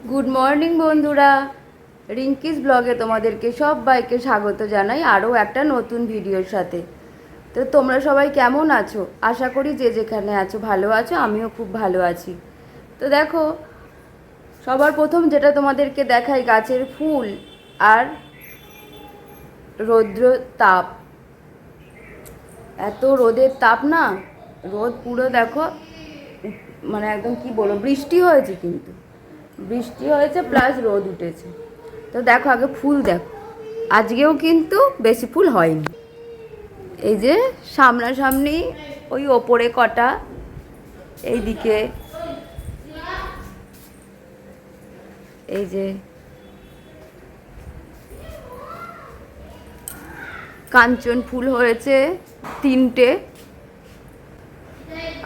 Good morning বন্ধুরা, রিঙ্কিস ব্লগে তোমাদেরকে সবাইকে স্বাগত জানাই আরও একটা নতুন ভিডিওর সাথে। তো তোমরা সবাই কেমন আছো? আশা করি যে যেখানে আছো ভালো আছো, আমিও খুব ভালো আছি। তো দেখো, সবার প্রথম যেটা তোমাদেরকে দেখাই গাছের ফুল আর রৌদ্র তাপ। এত রোদের তাপ না, রোদ পুরো দেখো, মানে একদম কি বলবো, বৃষ্টি হয়েছে, কিন্তু বৃষ্টি হয়েছে প্লাস রোদ উঠেছে। তো দেখো আগে ফুল দেখো, আজকেও কিন্তু বেশি ফুল হয়নি। এই যে সামনাসামনি ওই ওপরে কটা, এইদিকে এই যে কাঞ্চন ফুল হয়েছে 3টে,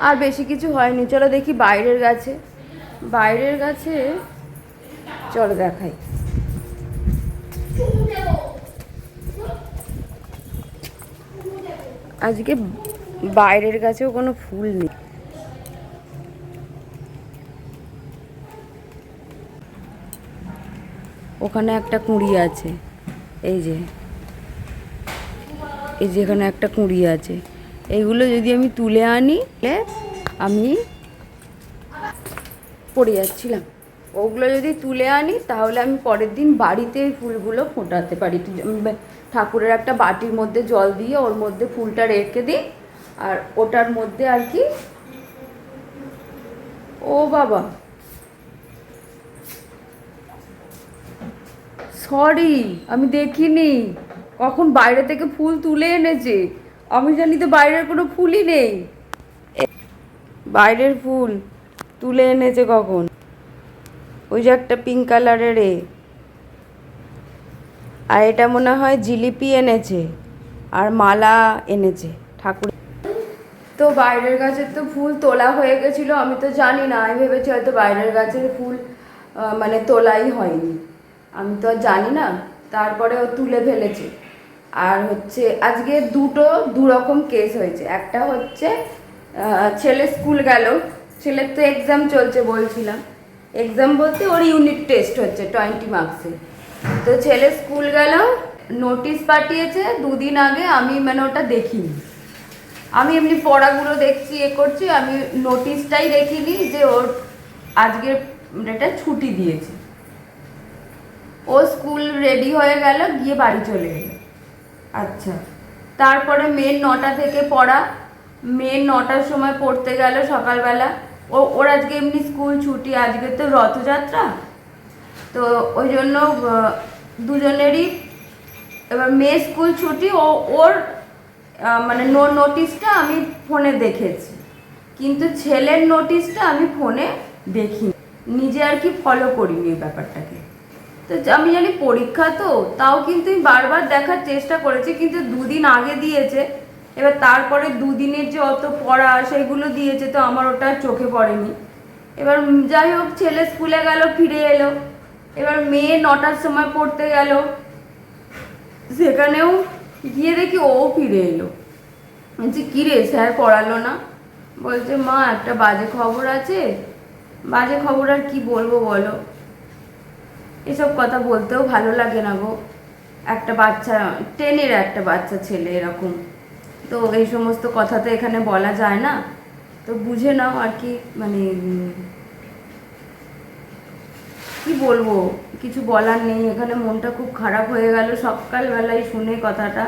আর বেশি কিছু হয়নি। চলো দেখি বাইরের গাছে, চলো দেখাই। আজকে বাইরের গাছেও কোনো ফুল নেই। ওখানে একটা কুঁড়ি আছে, এই যে এখানে একটা কুঁড়ি আছে। এইগুলো যদি আমি তুলে আনি, আমি পড়ে যাচ্ছিলাম, ওগুলো যদি তুলে আনি তাহলে আমি পরের দিন বাড়িতে এই ফুলগুলো ফোটাতে পারি। ঠাকুরের একটা বাটির মধ্যে জল দিয়ে ওর মধ্যে ফুলটা রেখে দিই, আর ওটার মধ্যে আর কি, ও বাবা সরি আমি দেখিনি কখন বাইরে থেকে ফুল তুলে এনেছে। আমি জানি তো বাইরের কোনো ফুলই নেই, বাইরের ফুল তুলে এনেছে কখন। ওই যে একটা পিঙ্ক কালারের আর এটা মনে হয় জিলিপি এনেছে, আর মালা এনেছে ঠাকুর। তো বাইরের গাছের তো ফুল তোলা হয়ে গেছিলো, আমি তো জানি না, আমি ভেবেছি হয়তো বাইরের গাছের ফুল মানে তোলাই হয়নি, আমি তো আর জানি না। তারপরে ও তুলে ফেলেছে। আর হচ্ছে আজকে দু রকম কেস হয়েছে। একটা হচ্ছে ছেলে স্কুল গেল, ছেলের তো এক্সাম চলছে বলছিলাম, এক্সাম বলতে ওর ইউনিট টেস্ট হচ্ছে 20 মার্কসের। তো ছেলে স্কুল গেল, নোটিশ পাঠিয়েছে 2 দিন আগে, আমি মানে ওটা দেখিনি। আমি এমনি পড়াগুলো দেখছি, করছি, আমি নোটিশটাই দেখিনি যে ওর আজকের এটা ছুটি দিয়েছে। ও স্কুল রেডি হয়ে গেল, গিয়ে বাড়ি চলে এলো। আচ্ছা, তারপরে মেয়ের 9টা থেকে পড়া, মেয়ের 9টার সময় পড়তে গেল সকালবেলা। ওর আজকে এমনি স্কুল ছুটি, আজকে তো রথযাত্রা, তো ওই জন্য দুজনেরই। এবার মেয়ের স্কুল ছুটি, ওর মানে নোটিশটা আমি ফোনে দেখেছি, কিন্তু ছেলের নোটিশটা আমি ফোনে দেখিনি, নিজে আর কি ফলো করিনি এই ব্যাপারটাকে। তো আমি জানি পরীক্ষা, তো তাও কিন্তু আমি বারবার দেখার চেষ্টা করেছি, কিন্তু 2 দিন আগে দিয়েছে। এবার তারপরে 2 দিনের যে অত পড়া সেগুলো দিয়েছে, তো আমার ওটা চোখে পড়েনি। এবার যাই হোক, ছেলে স্কুলে গেল, ফিরে এলো। এবার মেয়ে 9টার সময় পড়তে গেল, সেখানেও গিয়ে দেখি ও ফিরে এলো। বলছি কী রে, স্যার পড়ালো না? বলছে মা একটা বাজে খবর আছে। বাজে খবর আর কি বলবো বলো, এসব কথা বলতেও ভালো লাগে না গো। একটা বাচ্চা, 10-এর একটা বাচ্চা ছেলে এরকম, তো এই সমস্ত কথা তো এখানে বলা যায় না, তো বুঝে নাও আর কি। মানে কি বলবো, কিছু বলার নেই। এখানে মনটা খুব খারাপ হয়ে গেল সকালবেলায় শুনে কথাটা।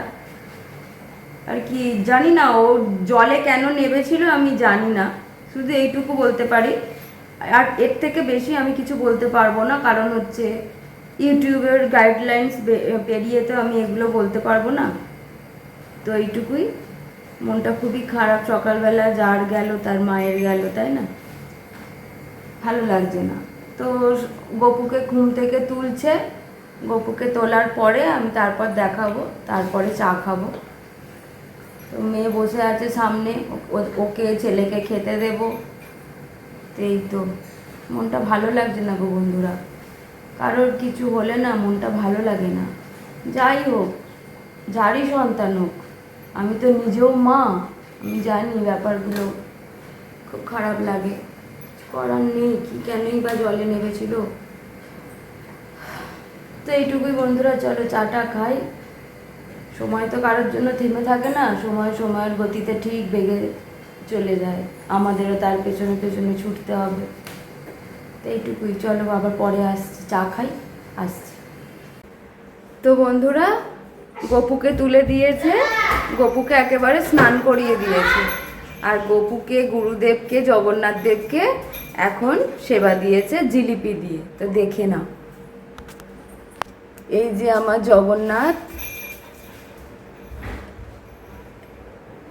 আর কি জানি না ও জলে কেন নেমেছিল, আমি জানি না, শুধু এইটুকু বলতে পারি। আর এর থেকে বেশি আমি কিছু বলতে পারবো না, কারণ হচ্ছে ইউটিউবের গাইডলাইন্স পেরিয়ে তো আমি এগুলো বলতে পারবো না। তো এইটুকুই, মনটা খুবই খারাপ। সকালবেলা যার গেল তার মায়ের গেল, তাই না? ভালো লাগছে না। তো গপুকে ঘুম থেকে তুলছে, গপুকে তোলার পরে আমি তারপর দেখাবো, তারপরে চা খাবো। তো মেয়ে বসে আছে সামনে, ওকে ছেলেকে খেতে দেব। এই তো, মনটা ভালো লাগছে না গো বন্ধুরা। কারোর কিছু হলে না মনটা ভালো লাগে না, যাই হোক, যারই সন্তান হোক। আমি তো নিজেও মা, আমি জানি ব্যাপারগুলো, খুব খারাপ লাগে। করার নেই, কি কেনই বা জলে নেমেছিল, তো এইটুকুই বন্ধুরা, চলো চাটা খাই। সময় তো কারোর জন্য থেমে থাকে না, সময়ের গতিতে ঠিক বেগে চলে যায়, আমাদেরও তার পেছনে পেছনে ছুটতে হবে। তো এইটুকুই, চলো আবার পরে আসছি, চা খাই, আসছি। তো বন্ধুরা, গপুকে তুলে দিয়েছে, গপুকে একেবারে স্নান করিয়ে দিয়েছে, আর গপুকে, গুরুদেবকে, জগন্নাথ দেবকে এখন সেবা দিয়েছে জিলিপি দিয়ে। তো দেখে নাও, এই যে আমার জগন্নাথ,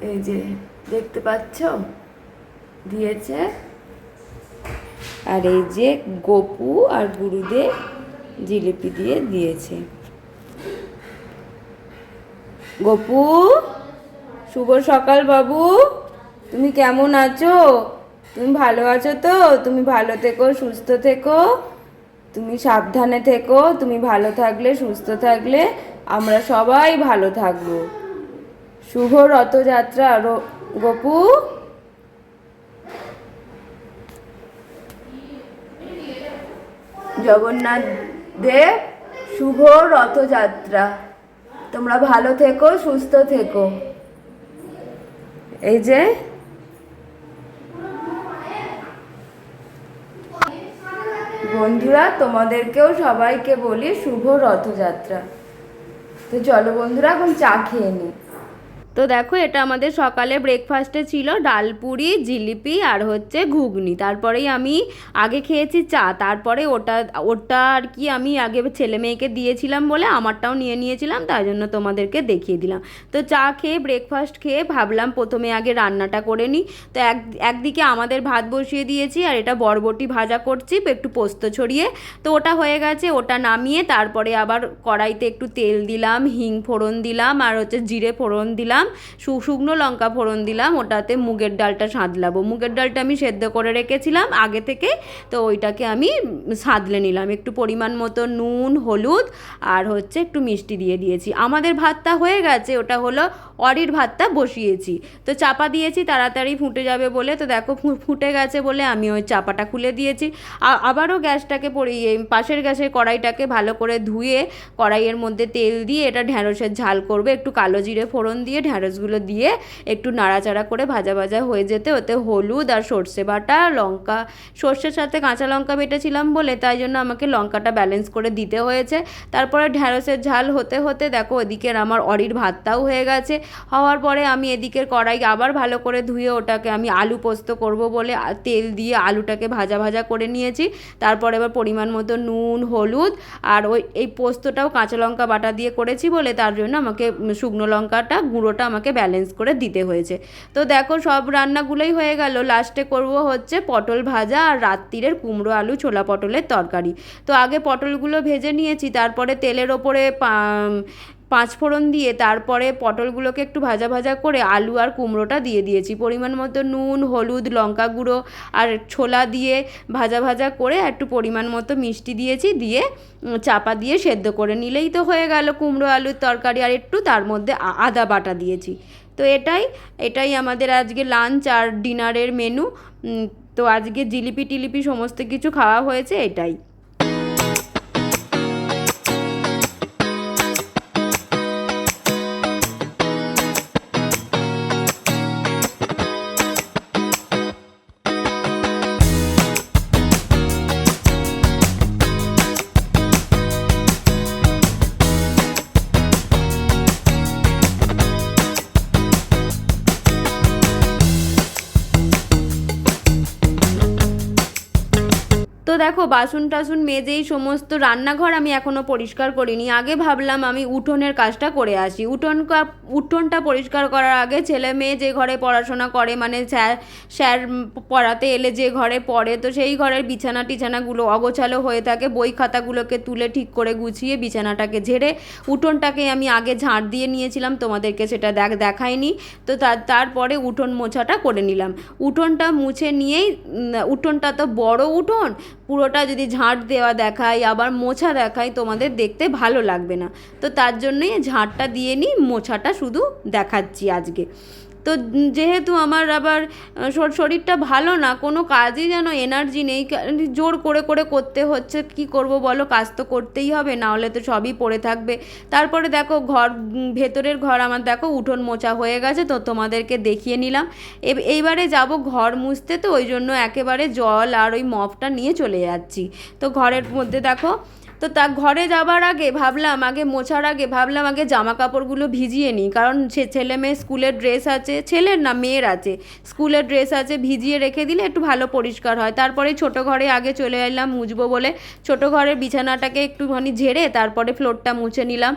এই যে দেখতে পাচ্ছ, দিয়েছে। আর এই যে গপু আর গুরুদেব জিলিপি দিয়ে দিয়েছে। গপু, শুভ সকাল বাবু, তুমি কেমন আছো? তুমি ভালো আছো তো? তুমি ভালো থেকো, সুস্থ থেকো, তুমি সাবধানে থেকো। তুমি ভালো থাকলে, সুস্থ থাকলে আমরা সবাই ভালো থাকবো। শুভ রথযাত্রা গপু। জগন্নাথ দেব শুভ রথযাত্রা। তোমরা ভালো থেকো, সুস্থ থেকো। এই যে বন্ধুরা, তোমাদেরকেও সবাইকে বলি শুভ রথযাত্রা। তো চলো বন্ধুরা, এখন চা খেয়ে নিই। তো দেখো, এটা আমাদের সকালে ব্রেকফাস্টে ছিল ডাল পুরি, জিলিপি আর হচ্ছে ঘুগনি। তারপরেই আমি আগে খেয়েছি চা, তারপরে ওটা আর কি আমি আগে ছেলে মেয়েকে দিয়েছিলাম বলে আমারটাও নিয়ে নিয়েছিলাম, তাই জন্য তোমাদেরকে দেখিয়ে দিলাম। তো চা খেয়ে, ব্রেকফাস্ট খেয়ে ভাবলাম প্রথমে আগে রান্নাটা করে নিই। তো একদিকে আমাদের ভাত বসিয়ে দিয়েছি, আর এটা বরবটি ভাজা করছি একটু পোস্ত ছড়িয়ে। তো ওটা হয়ে গেছে, ওটা নামিয়ে তারপরে আবার কড়াইতে একটু তেল দিলাম, হিং ফোড়ন দিলাম, আর হচ্ছে জিরে ফোড়ন দিলাম, শুকনো লঙ্কা ফোড়ন দিলাম। ওটাতে মুগের ডালটা সাঁতলাবো। মুগের ডালটা আমি সেদ্ধ করে রেখেছিলাম আগে থেকে, তো ওইটাকে আমি সাঁতলে নিলাম। একটু পরিমাণ মতো নুন, হলুদ আর হচ্ছে একটু মিষ্টি দিয়ে দিয়েছি। আমাদের ভাতটা হয়ে গেছে, ওটা হলো অরির ভাতটা বসিয়েছি। তো চাপা দিয়েছি তাড়াতাড়ি ফুটে যাবে বলে। তো দেখো ফুটে গেছে বলে আমি ওই চাপাটা খুলে দিয়েছি। আবারও গ্যাসটাকে পাশের গ্যাসের কড়াইটাকে ভালো করে ধুয়ে কড়াইয়ের মধ্যে তেল দিয়ে এটা ঢ্যাঁড়সের ঝাল করবে। একটু কালো জিরে ফোড়ন দিয়ে ঢ্যাঁড়সগুলো দিয়ে একটু নাড়াচাড়া করে ভাজা ভাজা হয়ে যেতে ওতে হলুদ আর সর্ষে বাটা, লঙ্কা, সর্ষের সাথে কাঁচা লঙ্কা বেটেছিলাম বলে তাই জন্য আমাকে লঙ্কাটা ব্যালেন্স করে দিতে হয়েছে। তারপরে ঢ্যাঁড়সের ঝাল হতে হতে দেখো এদিকের আমার অরির ভাতটাও হয়ে গেছে। হওয়ার পরে আমি এদিকের কড়াই আবার ভালো করে ধুয়ে ওটাকে আমি আলু পোস্ত করব বলে তেল দিয়ে আলুটাকে ভাজা ভাজা করে নিয়েছি। তারপরে এবার পরিমাণ মতো নুন, হলুদ আর এই পোস্তটাও কাঁচা লঙ্কা বাটা দিয়ে করেছি বলে তার জন্য আমাকে শুকনো লঙ্কাটা গুঁড়োটা আমাকে ব্যালেন্স করে দিতে হয়েছে। তো দেখো সব রান্নাগুলোই হয়ে গেল, লাস্টে করব হচ্ছে পটল ভাজা আর রাত্তিরের কুমড়ো আলু ছোলা পটলের তরকারি। তো আগে পটলগুলো ভেজে নিয়েছি, তারপরে তেলের ওপরে পাঁচফোড়ন দিয়ে তারপরে পটলগুলোকে একটু ভাজা ভাজা করে আলু আর কুমড়োটা দিয়ে দিয়েছি। পরিমাণ মতো নুন, হলুদ, লঙ্কা গুঁড়ো আর ছোলা দিয়ে ভাজা ভাজা করে একটু পরিমাণ মতো মিষ্টি দিয়েছি, দিয়ে চাপা দিয়ে সেদ্ধ করে নিলেই তো হয়ে গেল কুমড়ো আলুর তরকারি। আর একটু তার মধ্যে আদা বাটা দিয়েছি। তো এটাই আমাদের আজকে লাঞ্চ আর ডিনারের মেনু। তো আজকে জিলিপি টিলিপি সমস্ত কিছু খাওয়া হয়েছে, এটাই। তো দেখো বাসন টাসন মেজেই সমস্ত রান্নাঘর আমি এখনও পরিষ্কার করিনি। আগে ভাবলাম আমি উঠোনের কাজটা করে আসি। উঠোনটা পরিষ্কার করার আগে ছেলে মেয়ে যে ঘরে পড়াশোনা করে, মানে স্যার পড়াতে এলে যে ঘরে পড়ে, তো সেই ঘরের বিছানা টিছানাগুলো অগোছালো হয়ে থাকে। বই খাতাগুলোকে তুলে ঠিক করে গুছিয়ে বিছানাটাকে ঝেড়ে উঠোনটাকে আমি আগে ঝাঁট দিয়ে নিয়েছিলাম, তোমাদেরকে সেটা দেখাইনি। তো তারপরে উঠোন মোছাটা করে নিলাম। উঠোনটা মুছে নিয়েই, উঠোনটা তো বড় উঠোন, পুরোটা যদি ঝাঁট দেওয়া দেখাই আবার মোছা দেখাই তোমাদের দেখতে ভালো লাগবে না। তো তার জন্যই ঝাঁটটা দিয়ে নিই, মোছাটা শুধু দেখাচ্ছি আজকে। তো যেহেতু আমার আবার শরীরটা ভালো না, কোনো কাজই যেন এনার্জি নেই, জোর করে করে করতে হচ্ছে, কি করব বলো, কাজ তো করতেই হবে, না হলে তো সবই পড়ে থাকবে। তারপরে দেখো ঘর, ভেতরের ঘর আমার দেখো উঠোন মোছা হয়ে গেছে, তো তোমাদেরকে দেখিয়ে নিলাম। এইবারে যাব ঘর মুছতে, তো ওই জন্য একেবারে জল আর ওই মপটা নিয়ে চলে যাচ্ছি। তো ঘরের মধ্যে দেখো, তো তা ঘরে যাবার আগে ভাবলাম, আগে মোছার আগে ভাবলাম আগে জামা কাপড়গুলো ভিজিয়ে নিই, কারণ ছেলে মেয়ে স্কুলের ড্রেস আছে, ছেলের না মেয়ের আছে, স্কুলের ড্রেস আছে, ভিজিয়ে রেখে দিলে একটু ভালো পরিষ্কার হয়। তারপরে ছোটো ঘরে আগে চলে এলাম মুছবো বলে, ছোটো ঘরের বিছানাটাকে একটুখানি ঝেড়ে তারপরে ফ্লোরটা মুছে নিলাম।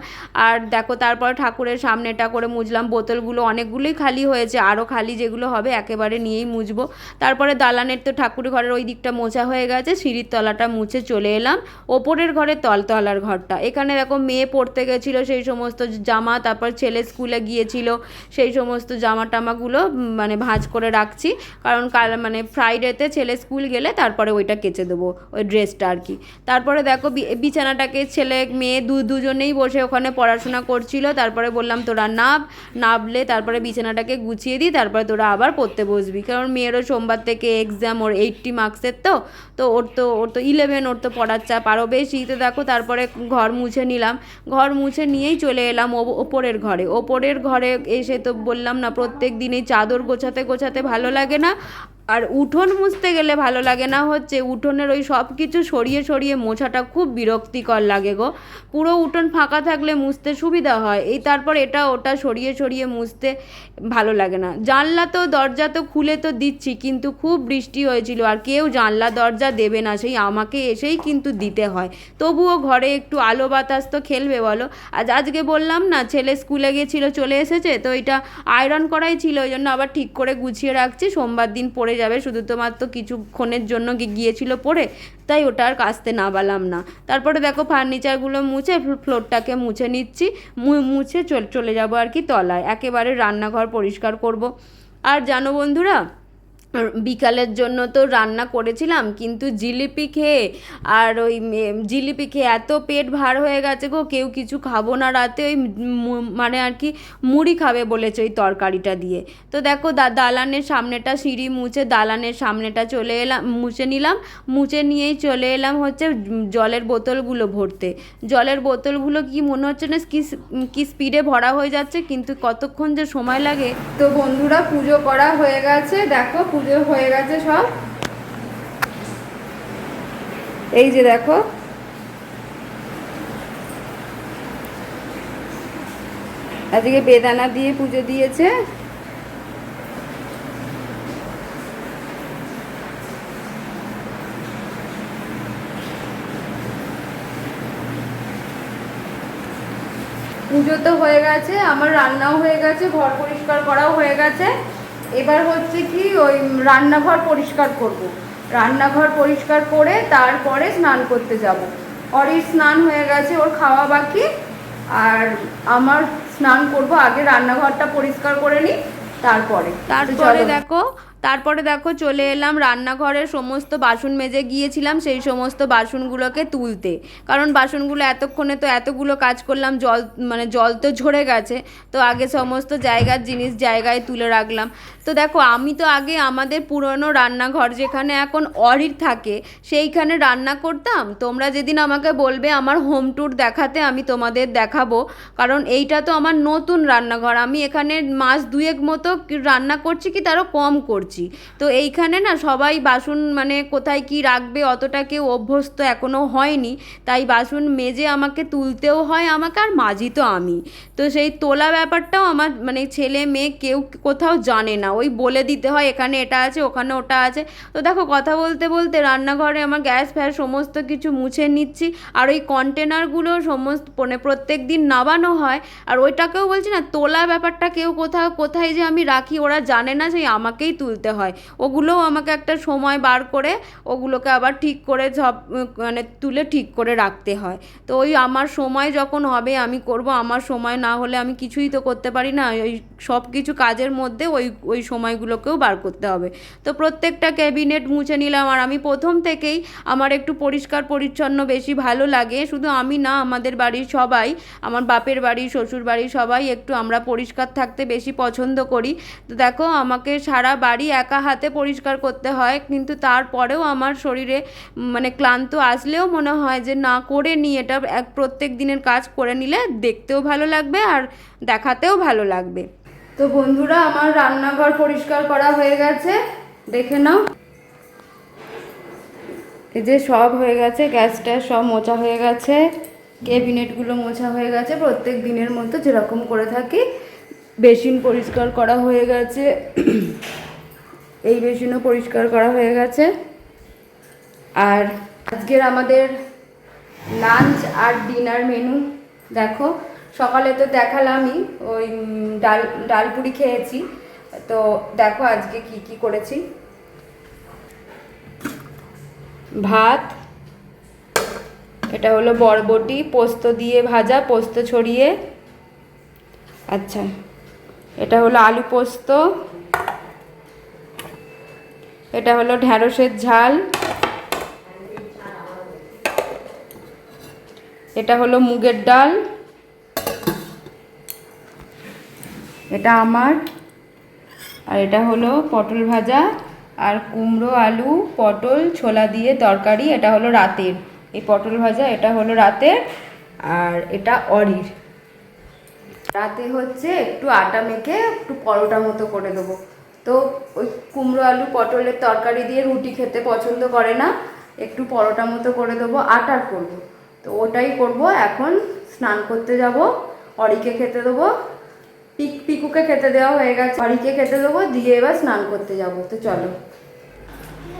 আর দেখো তারপরে ঠাকুরের সামনেটা করে মুছলাম, বোতলগুলো অনেকগুলোই খালি হয়েছে, আরও খালি যেগুলো হবে একেবারে নিয়েই মুছবো। তারপরে দালানের তো ঠাকুর ঘরের ওই দিকটা মোছা হয়ে গেছে, সিঁড়ির তলাটা মুছে চলে এলাম ওপরের ঘরে, তলার ঘরটা। এখানে দেখো মেয়ে পড়তে গেছিলো, সেই সমস্ত জামা, তারপর ছেলে স্কুলে গিয়েছিল, সেই সমস্ত জামা টামাগুলো মানে ভাঁজ করে রাখছি, কারণ কাল মানে ফ্রাইডেতে ছেলে স্কুল গেলে তারপরে ওইটা কেচে দেবো, ওই ড্রেসটা আর কি। তারপরে দেখো বিছানাটাকে ছেলে মেয়ে দুজনেই বসে ওখানে পড়াশোনা করছিল। তারপরে বললাম তোরা নাবলে তারপরে বিছানাটাকে গুছিয়ে দিই, তারপরে তোরা আবার পড়তে বসবি, কারণ মেয়েরও সোমবার থেকে এক্সাম, ওর 80 মার্কসের, তো ওর তো 11, ওর তো পড়ার চাপ আরও বেশি। তো দেখো তারপরে ঘর মুছে নিলাম, ঘর মুছে নিয়েই চলে এলাম ওপরের ঘরে এসে তো বললাম না, প্রত্যেক দিন এই চাদর গোছাতে গোছাতে ভালো লাগে না, আর উঠোন মুছতে গেলে ভালো লাগে না, হচ্ছে উঠোনের ওই সব কিছু সরিয়ে সরিয়ে মোছাটা খুব বিরক্তিকর লাগে গো। পুরো উঠোন ফাঁকা থাকলে মুছতে সুবিধা হয়, এই তারপর এটা ওটা সরিয়ে সরিয়ে মুছতে ভালো লাগে না। জানলা তো দরজা তো খুলে তো দিচ্ছি, কিন্তু খুব বৃষ্টি হয়েছিল আর কেউ জানলা দরজা দেবে না, সেই আমাকে এসেই কিন্তু দিতে হয়। তবুও ঘরে একটু আলো বাতাস তো খেলবে বলো। আজকে বললাম না, ছেলে স্কুলে গিয়েছিলো, চলে এসেছে, তো এটা আয়রন করাই ছিল, ওই জন্য আবার ঠিক করে গুছিয়ে রাখছি, সোমবার দিন পরে যাবে, শুধু তোমার তো কিছুক্ষণের জন্য গিয়েছিল পরে, তাই ওটা আর কাচতে নাবালাম না। তারপরে দেখো ফার্নিচারগুলো মুছে ফ্লোরটাকে মুছে নিচ্ছি, মুছে চলে যাবো আর কি তলায়, একেবারে রান্নাঘর পরিষ্কার করব। আর জানো বন্ধুরা, বিকালের জন্য তো রান্না করেছিলাম, কিন্তু জিলিপি খেয়ে আর ওই জিলিপি খেয়ে এত পেট ভার হয়ে গেছে গো, কেউ কিছু খাবো না রাতে, ওই মানে আর কি মুড়ি খাবে বলেছে ওই তরকারিটা দিয়ে। তো দেখো দালানের সামনেটা সিঁড়ি মুছে দালানের সামনেটা চলে এলাম, মুছে নিলাম, মুছে নিয়েই চলে এলাম হচ্ছে জলের বোতলগুলো ভরতে। জলের বোতলগুলো কি মনে হচ্ছে না কি স্পিডে ভরা হয়ে যাচ্ছে, কিন্তু কতক্ষণ যে সময় লাগে। তো বন্ধুরা পুজো করা হয়ে গেছে, দেখো পুজো হয়ে গেছে সব, এই যে দেখো আজকে বেদানা দিয়ে পুজো দিয়েছে। পুজো তো হয়ে গেছে, আমার রান্নাও হয়ে গেছে, ঘর পরিষ্কার করাও হয়ে গেছে। এবার হচ্ছে কি ওই রান্নাঘর পরিষ্কার করব। রান্নাঘর পরিষ্কার করে তারপরে স্নান করতে যাব। অরির স্নান হয়ে গেছে, ওর খাওয়া বাকি, আর আমার স্নান করব, আগে রান্নাঘরটা পরিষ্কার করে নিই, তারপরে দেখো চলে এলাম রান্নাঘরের সমস্ত বাসন মেজে গিয়েছিলাম, সেই সমস্ত বাসনগুলোকে তুলতে, কারণ বাসনগুলো এতক্ষণে তো এতগুলো কাজ করলাম, জল তো ঝরে গেছে, তো আগে সমস্ত জায়গার জিনিস জায়গায় তুলে রাখলাম। তো দেখো আমি তো আগে আমাদের পুরনো রান্নাঘর যেখানে এখন অরির থাকে সেইখানে রান্না করতাম। তোমরা যেদিন আমাকে বলবে আমার হোম ট্যুর দেখাতে, আমি তোমাদের দেখাবো, কারণ এইটা তো আমার নতুন রান্নাঘর, আমি এখানে মাস দুয়েক মতো রান্না করছি, কি তারও কম করছি। তো এইখানে না সবাই বাসন মানে কোথায় কি রাখবে অতটা কেউ অভ্যস্ত এখনও হয়নি, তাই বাসন মেজে আমাকে তুলতেও হয় আমাকে, আর মাজি তো আমি। তো সেই তোলা ব্যাপারটাও আমার মানে ছেলে মেয়ে কেউ কোথাও জানে না, ওই বলে দিতে হয় এখানে এটা আছে ওখানে ওটা আছে। তো দেখো কথা বলতে বলতে রান্নাঘরে আমার গ্যাস ফ্যাস সমস্ত কিছু মুছে নিচ্ছি, আর ওই কন্টেনারগুলো সমস্ত মানে প্রত্যেক দিন নামানো হয়, আর ওইটাকেও বলছি না তোলা ব্যাপারটা কেউ কোথায় যে আমি রাখি ওরা জানে না, সেই আমাকেই তুলতে করতে হয়, ওগুলোও আমাকে একটা সময় বার করে ওগুলোকে আবার ঠিক করে সব মানে তুলে ঠিক করে রাখতে হয়। তো ওই আমার সময় যখন হবে আমি করব, আমার সময় না হলে আমি কিছুই তো করতে পারি না। ওই সব কিছু কাজের মধ্যে ওই ওই সময়গুলোকেও বার করতে হবে। তো প্রত্যেকটা ক্যাবিনেট মুছে নিলাম। আর আমি প্রথম থেকেই আমার একটু পরিষ্কার পরিচ্ছন্ন বেশি ভালো লাগে, শুধু আমি না, আমাদের বাড়ির সবাই, আমার বাপের বাড়ি, শ্বশুর বাড়ি, সবাই একটু আমরা পরিষ্কার থাকতে বেশি পছন্দ করি। তো দেখো আমাকে সারা বাড়ি একা হাতে পরিষ্কার করতে হয়, কিন্তু তারপরেও আমার শরীরে মানে ক্লান্ত আসলেও মনে হয় যে না, করে নিই এটা, প্রত্যেক দিনের কাজ করে নিলে দেখতেও ভালো লাগবে আর দেখাতেও ভালো লাগবে। তো বন্ধুরা, আমার রান্নাঘর পরিষ্কার করা হয়ে গেছে, দেখে নাও। এই যে সব হয়ে গেছে, গ্যাসটা সব মোছা হয়ে গেছে, ক্যাবিনেটগুলো মোছা হয়ে গেছে প্রত্যেক দিনের মতো যেরকম করে থাকি। বেসিন পরিষ্কার করা হয়ে গেছে, এই বেসিনও পরিষ্কার করা হয়ে গেছে। আর আজকের আমাদের লাঞ্চ আর ডিনার মেনু দেখো। সকালে তো দেখালামই, ওই ডালপুরি খেয়েছি। তো দেখো আজকে কি কি করেছি। ভাত, এটা হলো বরবটি পোস্ত দিয়ে ভাজা, পোস্ত ছড়িয়ে। আচ্ছা, এটা হলো আলু পোস্ত, এটা হলো ঢ্যাঁড়সের ঝাল, এটা হলো মুগের ডাল, এটা আমার, আর এটা হলো পটল ভাজা আর কুমড়ো আলু পটল ছোলা দিয়ে তরকারি। এটা হলো রাতের, এই পটল ভাজা এটা হলো রাতের, আর এটা অরির। রাতে হচ্ছে একটু আটা মেখে একটু পরোটা মতো করে দেবো। তো ওই কুমড়ো আলু পটলের তরকারি দিয়ে রুটি খেতে পছন্দ করে না, একটু পরোটা মতো করে দেবো, আটার করব। তো ওটাই করব। এখন স্নান করতে যাব, অরিকে খেতে দেবো, পিকুকে খেতে দেওয়া হয়ে গেছে, অরিকে খেতে দেবো, দিয়ে এবার স্নান করতে যাব। তো চলো।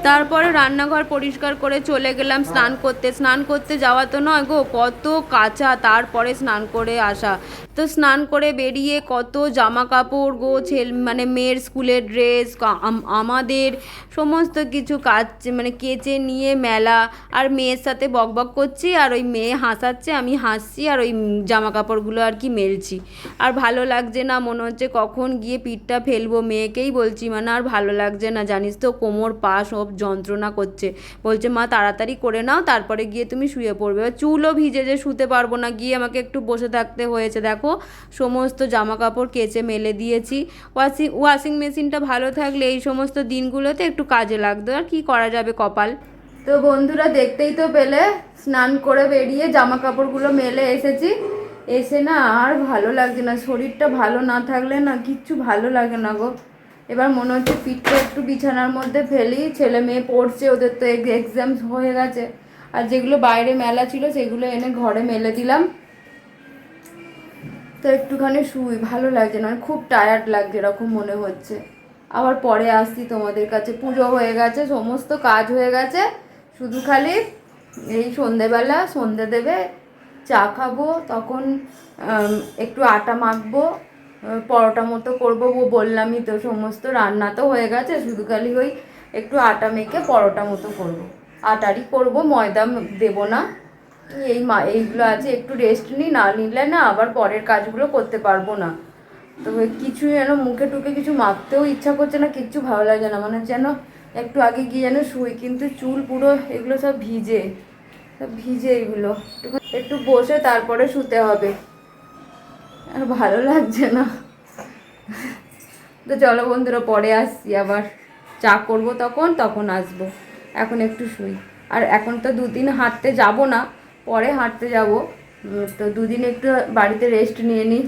তারপরে রান্নাঘর পরিষ্কার করে চলে গেলাম স্নান করতে। স্নান করতে যাওয়া তো নয় গো, কত কাঁচা, তারপরে স্নান করে আসা। তো স্নান করে বেরিয়ে কত জামা কাপড় গো, মানে মেয়ের স্কুলের ড্রেস, আমাদের সমস্ত কিছু কাজ মানে কেচে নিয়ে মেলা। আর মেয়ের সাথে বকবক করছি, আর ওই মেয়ে হাসাচ্ছে, আমি হাসছি, আর ওই জামা কাপড়গুলো আর কি মেলছি। আর ভালো লাগছে না, মনে হচ্ছে কখন গিয়ে পিঠটা ফেলবো। মেয়েকেই বলছি, মানে আর ভালো লাগছে না, জানিস তো কোমর পা সব যন্ত্রণা করছে। বলছে মা তাড়াতাড়ি করে নাও, তারপরে গিয়ে তুমি শুয়ে পড়বে। চুলও ভিজে যে শুতে পারবো না, গিয়ে আমাকে একটু বসে থাকতে হয়েছে। দেখো সমস্ত জামা কাপড় কেচে মেলে দিয়েছি। ওয়াশিং মেশিনটা ভালো থাকলে এই সমস্ত দিনগুলোতে একটু কাজে লাগতো, আর কি করা যাবে, কপাল। তো বন্ধুরা দেখতেই তো পেলে, স্নান করে বেরিয়ে জামা কাপড়গুলো মেলে এসেছি। এসে না আর ভালো লাগছে না, শরীরটা ভালো না থাকলে না কিচ্ছু ভালো লাগে না গো। এবার মনে হচ্ছে পিঠটা একটু বিছানার মধ্যে ফেলি, ছেলে মেয়ে পড়ছে, ওদের তো এক্সাম হয়ে গেছে। আর যেগুলো বাইরে মেলা ছিল সেগুলো এনে ঘরে মেলে দিলাম। তো একটুখানি শুই, ভালো লাগছে না, খুব টায়ার্ড লাগছে এরকম মনে হচ্ছে। আবার পরে আসছি তোমাদের কাছে, পুজো হয়ে গেছে, সমস্ত কাজ হয়ে গেছে, শুধু খালি এই সন্ধেবেলা সন্ধে দেবে, চা খাবো, তখন একটু আটা মাখবো, পরোটা মতো করবো, বললামই তো, সমস্ত রান্না তো হয়ে গেছে, শুধু খালি ওই একটু আটা মেখে পরোটা মতো করবো, আটারই করবো, ময়দা দেবো না। এইগুলো আছে, একটু রেস্ট নিই, না নিলে না আবার পরের কাজগুলো করতে পারবো না। তো কিছু যেন মুখে টুকে কিছু মাখতেও ইচ্ছা করছে না, কিচ্ছু ভালো লাগে না, মানে যেন একটু আগে গিয়ে যেন শুই, কিন্তু চুল পুরো এগুলো সব ভিজে, এগুলো একটু বসে তারপরে শুতে হবে, আর ভালো লাগছে না। তো চলো বন্ধুরা, পরে আসছি, আবার চা করবো, তখন আসবো। এখন একটু শুই। আর এখন তো দুদিন হাঁটতে যাব না, পরে হাঁটতে যাব। তো দুদিন একটু বাড়িতে রেস্ট নিয়ে নিই,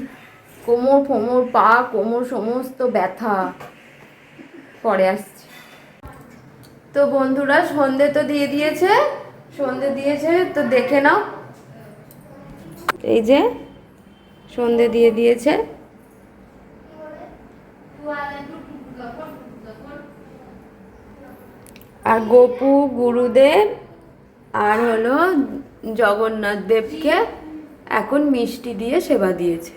কোমর পা কোমর সমস্ত ব্যথা, পরে আসছি। তো বন্ধুরা সন্ধে তো দিয়ে দিয়েছে, তো দেখে নাও, এই যে সন্ধে দিয়ে দিয়েছে। আর গোপু, গুরুদেব আর হলো জগন্নাথ দেবকে এখন মিষ্টি দিয়ে সেবা দিয়েছে।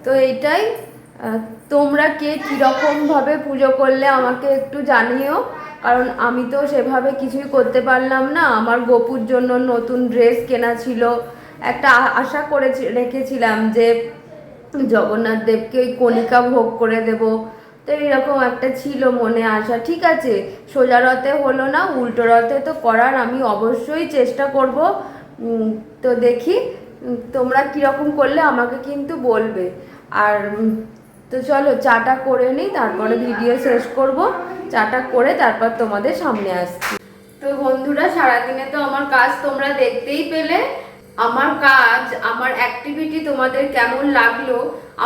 তো এইটাই। তোমরা কে কীরকমভাবে পুজো করলে আমাকে একটু জানিও, কারণ আমি তো সেভাবে কিছুই করতে পারলাম না। আমার গোপুর জন্য নতুন ড্রেস কেনা ছিল, একটা আশা করে রেখেছিলাম যে জগন্নাথ দেবকে ওই কণিকা ভোগ করে দেব। তো এইরকম একটা ছিল মনে আশা। ঠিক আছে, সোজা রথে হলো না, উল্টো রথে তো করার আমি অবশ্যই চেষ্টা করব। তো দেখি তোমরা কীরকম করলে আমাকে কিন্তু বলবে। আর তো চলো চাটা করে নিই, তারপরে ভিডিও শেষ করব। চাটা করে তারপর তোমাদের সামনে আসছি। তো বন্ধুরা, সারাদিনে তো আমার কাজ তোমরা দেখতেই পেলে। আমার কাজ, আমার অ্যাক্টিভিটি তোমাদের কেমন লাগলো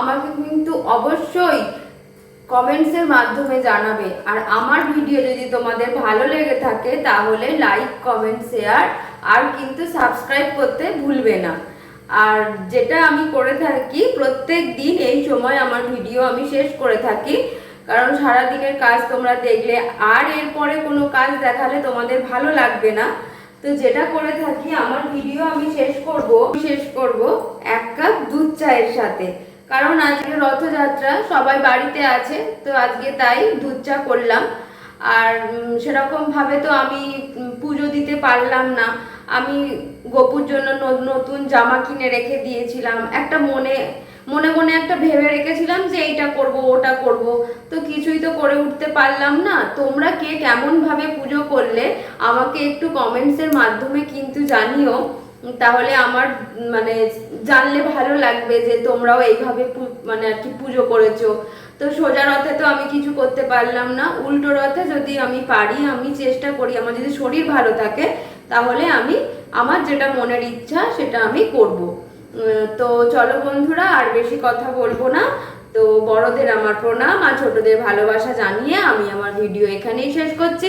আমাকে কিন্তু অবশ্যই কমেন্টসের মাধ্যমে জানাবে। আর আমার ভিডিও যদি তোমাদের ভালো লেগে থাকে তাহলে লাইক, কমেন্ট, শেয়ার আর কিন্তু সাবস্ক্রাইব করতে ভুলবে না। আর যেটা আমি করে থাকি প্রত্যেক দিন এই সময় আমার ভিডিও আমি শেষ করে থাকি, কারণ সারা দিনের কাজ তোমরা দেখলে আর এরপরে কোনো কাজ দেখালে তোমাদের ভালো লাগবে না। তো যেটা করে থাকি, আমার ভিডিও আমি শেষ করব 1 কাপ দুধ চায়ের সাথে। কারণ আজকে রথযাত্রা, সবাই বাড়িতে আছে, তো আজকে তাই দুধ চা করলাম। আর সেরকম ভাবে তো আমি পুজো দিতে পারলাম না। আমি গোপুর জন্য নতুন জামা কিনে রেখে দিয়েছিলাম, একটা মনে মনে মনে একটা ভেবে রেখেছিলাম যে এইটা করব ওটা করব, তো কিছুই তো করে উঠতে পারলাম না। তোমরা কে কেমন ভাবে পুজো করলে আমাকে একটু কমেন্টসের মাধ্যমে কিন্তু জানিও, তাহলে আমার মানে জানলে ভালো লাগবে যে তোমরাও এইভাবে মানে আর কি পুজো করেছো। তো সোজা রথে তো আমি কিছু করতে পারলাম না, উল্টো রথে যদি আমি পারি, আমি চেষ্টা করি, আমার যদি শরীর ভালো থাকে তাহলে আমি আমার যেটা মনের ইচ্ছা সেটা আমি করব। তো চলো বন্ধুরা, আর বেশি কথা বলবো না। তো বড়দের আমার প্রণাম আর ছোটদের ভালোবাসা জানিয়ে আমি আমার ভিডিও এখানেই শেষ করছি।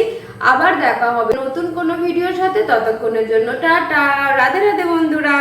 আবার দেখা হবে নতুন কোনো ভিডিওর সাথে, ততক্ষণের জন্য টাটা, রাধে রাধে বন্ধুরা।